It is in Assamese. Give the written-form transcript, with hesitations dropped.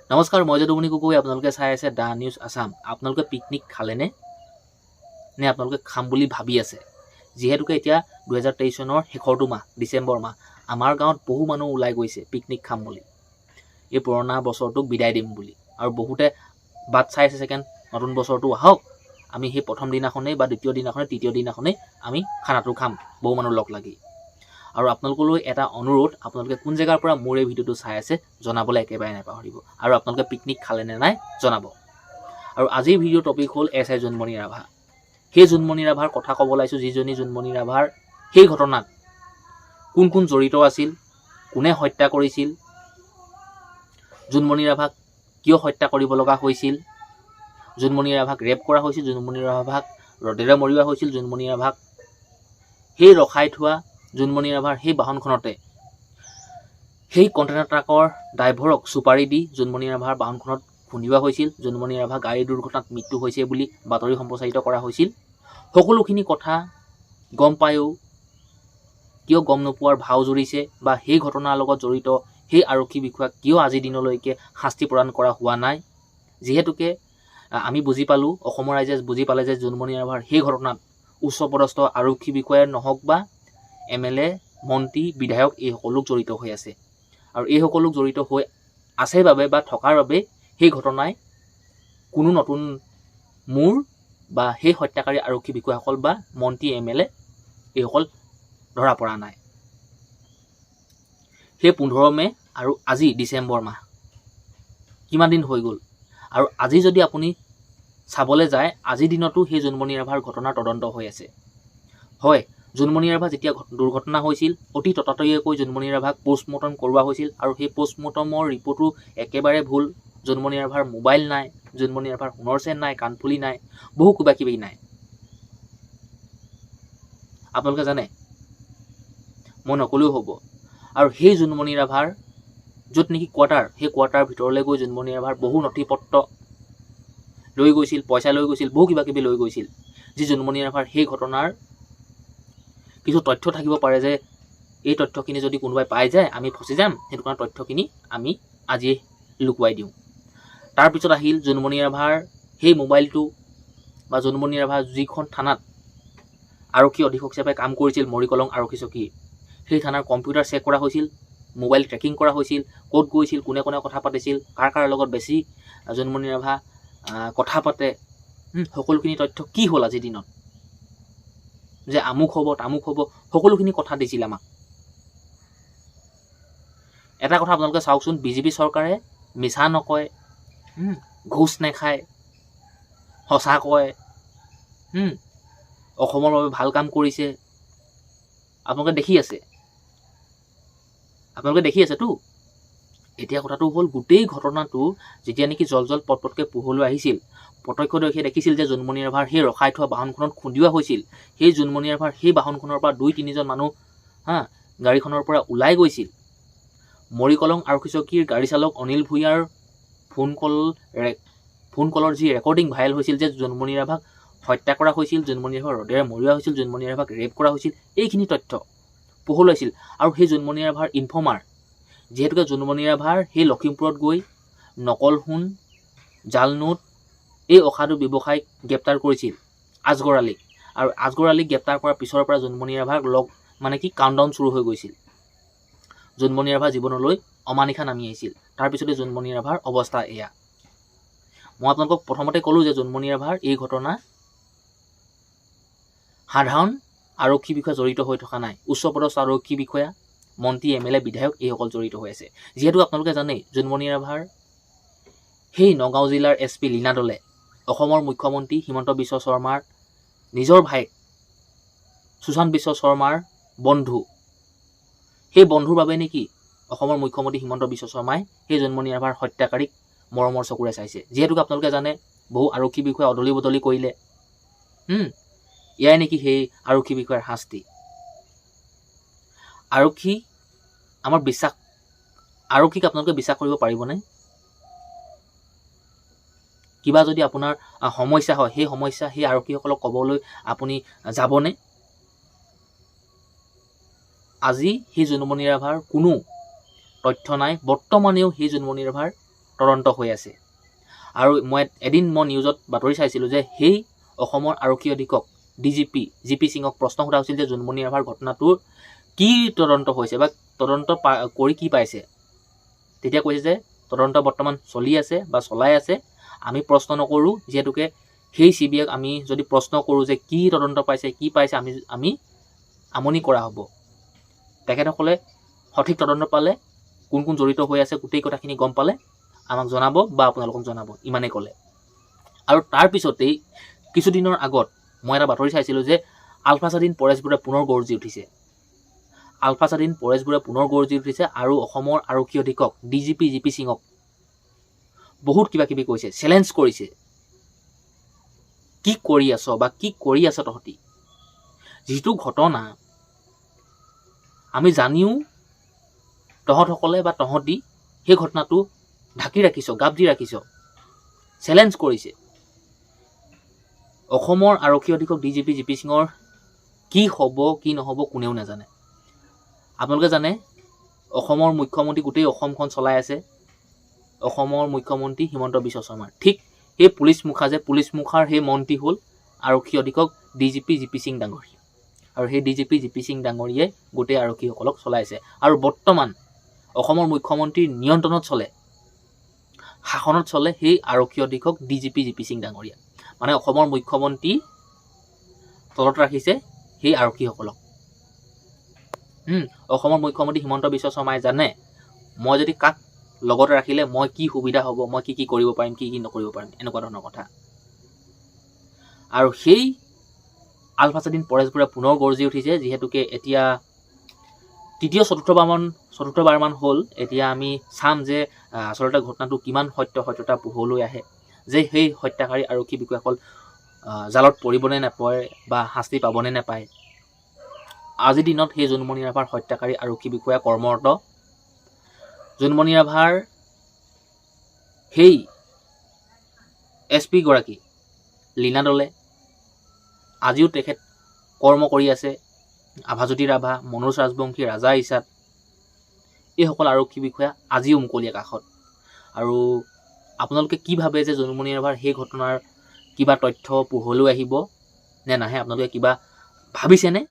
নমস্কাৰ, মই যদুমণি গগৈ। আপোনালোকে চাই আছে দা নিউজ আছাম। আপোনালোকে পিকনিক খালেনে নে আপোনালোকে খাম বুলি ভাবি আছে? যিহেতুকে এতিয়া 2023 চনৰ শেষৰটো মাহ, ডিচেম্বৰ মাহ, আমাৰ গাঁৱত বহু মানুহ ওলাই গৈছে পিকনিক খাম বুলি, এই পুৰণা বছৰটোক বিদায় দিম বুলি। আৰু বহুতে বাট চাই আছে ছেকেণ্ড নতুন বছৰটো আহক, আমি সেই প্ৰথম দিনাখনেই বা দ্বিতীয় দিনাখনেই তৃতীয় দিনাখনেই আমি খানাটো খাম বহু মানুহ লগ লাগি। আৰু আপোনালোকলৈ এটা অনুৰোধ, আপোনালোকে কোন জেগাৰ পৰা মোৰ এই ভিডিঅ'টো চাই আছে জনাবলৈ একেবাৰে নাপাহৰিব। আৰু আপোনালোকে পিকনিক খালে নে নাই জনাব। আৰু আজিৰ ভিডিঅ'ৰ টপিক হ'ল SI জোনমণি ৰাভা। সেই জোনমণি ৰাভাৰ কথা ক'ব ওলাইছোঁ, যিজনী জোনমণি ৰাভাৰ সেই ঘটনাত কোন কোন জড়িত আছিল, কোনে হত্যা কৰিছিল, জোনমণি ৰাভাক কিয় হত্যা কৰিব লগা হৈছিল, জোনমণি ৰাভাক ৰেপ কৰা হৈছিল, জোনমণি ৰাভাক ৰদেৰে মৰিওৱা হৈছিল, জোনমণি ৰাভাক সেই ৰখাই থোৱা জোনমণি ৰাভাৰ সেই বাহনখনতে সেই কণ্টেইনাৰ ট্ৰাকৰ ড্ৰাইভাৰক চুপাৰি দি জোনমণি ৰাভাৰ বাহনখনত খুন্দিওৱা হৈছিল, জোনমণি ৰাভা গাড়ী দুৰ্ঘটনাত মৃত্যু হৈছে বুলি বাতৰি সম্প্ৰচাৰিত কৰা হৈছিল। সকলোখিনি কথা গম পায়ো কিয় গম নোপোৱাৰ ভাও জুৰিছে, বা সেই ঘটনাৰ লগত জড়িত সেই আৰক্ষী বিষয়াক কিয় আজিৰ দিনলৈকে শাস্তি প্ৰদান কৰা হোৱা নাই? যিহেতুকে আমি বুজি পালোঁ, অসমৰ ৰাইজে বুজি পালে যে জোনমণি ৰাভাৰ সেই ঘটনাত উচ্চপদস্থ আৰক্ষী বিষয়াই নহওক বা MLA, মন্ত্ৰী, বিধায়ক এই সকলো জড়িত হৈ আছে। আৰু এই সকলো জড়িত হৈ আছে বাবে বা থকাৰ বাবে সেই ঘটনাই কোনো নতুন মূৰ বা সেই হত্যাকাৰী আৰক্ষী বিষয়াসকল বা মন্ত্ৰী MLA এইসকল ধৰা পৰা নাই। সেই 15 মে আৰু আজি ডিচেম্বৰ মাহ, কিমান দিন হৈ গ'ল? আৰু আজি যদি আপুনি চাবলৈ যায়, আজিৰ দিনতো সেই জোনমণি ৰাভাৰ ঘটনাৰ তদন্ত হৈ আছে। হয়, জোনমণি ৰাভা যেতিয়া দুৰ্ঘটনা হৈছিল, অতি ততাতৈয়াকৈ জোনমণি ৰাভাক পষ্টমৰ্টম কৰোৱা হৈছিল। আৰু সেই পষ্টমৰ্টমৰ ৰিপৰ্টো একেবাৰে ভুল। জোনমণি ৰাভাৰ মোবাইল নাই, জোনমণি ৰাভাৰ সোণৰ চেন নাই, কাণফুলি নাই, বহু কিবা কিবি নাই। আপোনালোকে জানে, মই নকলেও হ'ব। আৰু সেই জোনমণি ৰাভাৰ য'ত নেকি কোৱাৰ্টাৰ, সেই কোৱাৰ্টাৰ ভিতৰলৈ গৈ জোনমণি ৰাভাৰ বহু নথি পত্ৰ লৈ গৈছিল, পইচা লৈ গৈছিল, বহু কিবা কিবি লৈ গৈছিল, যি জোনমণি ৰাভাৰ সেই ঘটনাৰ কিছু তথ্য থাকিব পাৰে যে এই তথ্যখিনি যদি কোনোবাই পাই যায় আমি ফচি যাম, সেইটো কাৰণে তথ্যখিনি আমি আজি লুকুৱাই দিওঁ। তাৰপিছত আহিল জোনমণি ৰাভাৰ সেই মোবাইলটো, বা জোনমণি ৰাভা যিখন থানাত আৰক্ষী অধীক্ষক হিচাপে কাম কৰিছিল, মৰিকলং আৰক্ষী চকী, সেই থানাৰ কম্পিউটাৰ চেক কৰা হৈছিল, মোবাইল ট্ৰেকিং কৰা হৈছিল, ক'ত গৈছিল, কোনে কোনে কথা পাতিছিল, কাৰ লগত বেছি জোনমণি ৰাভা কথা পাতে, সকলোখিনি তথ্য কি হ'ল আজিৰ দিনত, যে আমুক হ'ব তামুক হ'ব, সকলোখিনি কথা দিছিল আমাক। এটা কথা আপোনালোকে চাওকচোন, বিজেপি চৰকাৰে মিছা নকয়, ঘোচ নেখায়, সঁচা কয়, অসমৰ বাবে ভাল কাম কৰিছে। আপোনালোকে দেখি আছেতো। এতিয়া কথাটো হ'ল, গোটেই ঘটনাটো যেতিয়া নেকি জল পটপটকৈ পোহৰলৈ আহিছিল, প্ৰত্যক্ষদৰ্শীয়ে দেখিছিল যে জোনমণি ৰাভাৰ সেই ৰখাই থোৱা বাহনখনত খুন্দিওৱা হৈছিল। সেই জোনমণি ৰাভাৰ সেই বাহনখনৰ পৰা 2-3জন মানুহ গাড়ীখনৰ পৰা ওলাই গৈছিল। মৰিকলং আৰক্ষী চকীৰ গাড়ী চালক অনিল ভূঞাৰ ফোন কলৰ যি ৰেকৰ্ডিং ভাইৰেল হৈছিল, যে জোনমণি ৰাভাক হত্যা কৰা হৈছিল, জোনমণি ৰাভাক ৰদেৰে মৰিওৱা হৈছিল, জোনমণি ৰাভাক ৰেপ কৰা হৈছিল, এইখিনি তথ্য পোহৰলৈ আহিছিল। আৰু সেই জোনমণি ৰাভাৰ ইনফৰ্মাৰ, যিহেতুকে জোনমণি ৰাভাৰ সেই লখিমপুৰত গৈ নকল সোণ, জাল নোট, এই অসাধু ব্যৱসায়িক গ্ৰেপ্তাৰ কৰিছিল আজগৰ আলীক। আৰু আজগৰ আলীক গ্ৰেপ্তাৰ কৰাৰ পিছৰ পৰা জোনমণি ৰাভাক কাউণ্টডাউন চুৰু হৈ গৈছিল। জোনমণি ৰাভাৰ জীৱনলৈ অমানিশা নামি আহিছিল। তাৰপিছতে জোনমণি ৰাভাৰ অৱস্থা এয়া। মই আপোনালোকক প্ৰথমতে ক'লোঁ যে জোনমণি ৰাভাৰ এই ঘটনা সাধাৰণ আৰক্ষী বিষয়া জড়িত হৈ থকা নাই, উচ্চপদস্থ আৰক্ষী বিষয়া, মন্ত্ৰী, MLA, বিধায়ক এইসকল জড়িত হৈ আছে। যিহেতু আপোনালোকে জানে, জোনমণি ৰাভাৰ সেই নগাঁও জিলাৰ SP লীনা দলে অসমৰ মুখ্যমন্ত্ৰী হিমন্ত বিশ্ব শৰ্মাৰ নিজৰ ভায়েক সুশান্ত বিশ্ব শৰ্মাৰ বন্ধু। সেই বন্ধুৰ বাবে নেকি অসমৰ মুখ্যমন্ত্ৰী হিমন্ত বিশ্ব শৰ্মাই সেই জোনমণি ৰাভাৰ হত্যাকাৰীক মৰমৰ চকুৰে চাইছে। যিহেতুকে আপোনালোকে জানে, বহু আৰক্ষী বিষয়া অদলি বদলি কৰিলে। এয়াই নেকি সেই আৰক্ষী বিষয়াৰ শাস্তি। আৰক্ষীক আপোনালোকে বিশ্বাস কৰিব পাৰিবনে? কিবা যদি আপোনাৰ সমস্যা হয়, সেই সমস্যা সেই আৰক্ষীসকলক ক'বলৈ আপুনি যাবনে? আজি সেই জোনমণি ৰাভাৰ কোনো তথ্য নাই, বৰ্তমানেও সেই জোনমণি ৰাভাৰ তদন্ত হৈ আছে। আৰু এদিন মই নিউজত বাতৰি চাইছিলোঁ যে সেই অসমৰ আৰক্ষী অধীক্ষক DGP GP সিঙক প্ৰশ্ন সোধা হৈছিল যে জোনমণি ৰাভাৰ ঘটনাটোৰ কি তদন্ত হৈছে বা তদন্ত কৰি কি পাইছে। তেতিয়া কৈছে যে তদন্ত বৰ্তমান চলি আছে বা চলাই আছে, আমি প্ৰশ্ন নকৰোঁ, যিহেতুকে সেই CBIক আমি যদি প্ৰশ্ন কৰোঁ যে কি তদন্ত পাইছে কি পাইছে আমি আমনি কৰা হ'ব। তেখেতসকলে সঠিক তদন্ত পালে, কোন কোন জড়িত হৈ আছে গোটেই কথাখিনি গম পালে আমাক জনাব বা আপোনালোকক জনাব, ইমানেই ক'লে। আৰু তাৰপিছতেই কিছুদিনৰ আগত মই এটা বাতৰি চাইছিলোঁ যে আলফা স্বাধীন পৰেশবুৰে পুনৰ গৰ্জি উঠিছে। আলফা স্বাধীন পৰেশবুৰে পুনৰ গৰ্জি উঠিছে আৰু অসমৰ আৰক্ষী অধীক্ষক DGP GP সিঙক বহুত কিবা কিবি কৈছে, চেলেঞ্জ কৰিছে। কি কৰি আছ বা কি কৰি আছ তহঁতি? যিটো ঘটনা আমি জানিও তহঁতসকলে বা তহঁতি সেই ঘটনাটো ঢাকি ৰাখিছ, গাপ দি ৰাখিছ, চেলেঞ্জ কৰিছে। অসমৰ আৰক্ষী অধীক্ষক DGP GP সিঙৰ কি হ'ব কি নহ'ব কোনেও নাজানে। আপোনালোকে জানে অসমৰ মুখ্যমন্ত্ৰী গোটেই অসমখন চলাই আছে অসমৰ মুখ্যমন্ত্ৰী হিমন্ত বিশ্ব শৰ্মা। ঠিক সেই পুলিচ মুখাৰ সেই মন্ত্ৰী হ'ল আৰক্ষী অধীক্ষক DGP GP সিং ডাঙৰীয়া। আৰু সেই DGP GP সিং ডাঙৰীয়াই গোটেই আৰক্ষীসকলক চলাইছে। আৰু বৰ্তমান অসমৰ মুখ্যমন্ত্ৰীৰ নিয়ন্ত্ৰণত চলে, শাসনত চলে সেই আৰক্ষী অধীক্ষক DGP GP সিং ডাঙৰীয়া। মানে অসমৰ মুখ্যমন্ত্ৰী তলত ৰাখিছে সেই আৰক্ষীসকলক। অসমৰ মুখ্যমন্ত্ৰী হিমন্ত বিশ্ব শৰ্মাই জানে মই যদি কাক লগত ৰাখিলে মই কি সুবিধা হ'ব, মই কি কৰিব পাৰিম, কি নকৰিব পাৰিম, এনেকুৱা ধৰণৰ কথা। আৰু সেই আলফা স্বাধীন পৰেশবুৰে পুনৰ গৰ্জি উঠিছে, যিহেতুকে এতিয়া তৃতীয় চতুৰ্থবাৰমান হ'ল। এতিয়া আমি চাম যে আচলতে ঘটনাটো কিমান সত্যতা পোহৰলৈ আহে, যে সেই হত্যাকাৰী আৰক্ষী বিষয়াসকল জালত পৰিবনে নাপৰে বা শাস্তি পাবনে নাপায়। আজিৰ দিনত সেই জোনমণি ৰাভাৰ হত্যাকাৰী আৰক্ষী বিষয়া কৰ্মৰত। জোনমণি ৰাভাৰ সেই SP গৰাকী লীনা দলে আজিও তেখেত কৰ্ম কৰি আছে। আভাজ্যোতি ৰাভা, মনোজ ৰাজবংশী, ৰাজা ইছাদ, এইসকল আৰক্ষী বিষয়া আজিও মুকলি আকাশত। আৰু আপোনালোকে কি ভাবে যে জোনমণি ৰাভাৰ সেই ঘটনাৰ কিবা তথ্য পোহৰলৈ আহিব নে নাহে? আপোনালোকে কিবা ভাবিছেনে?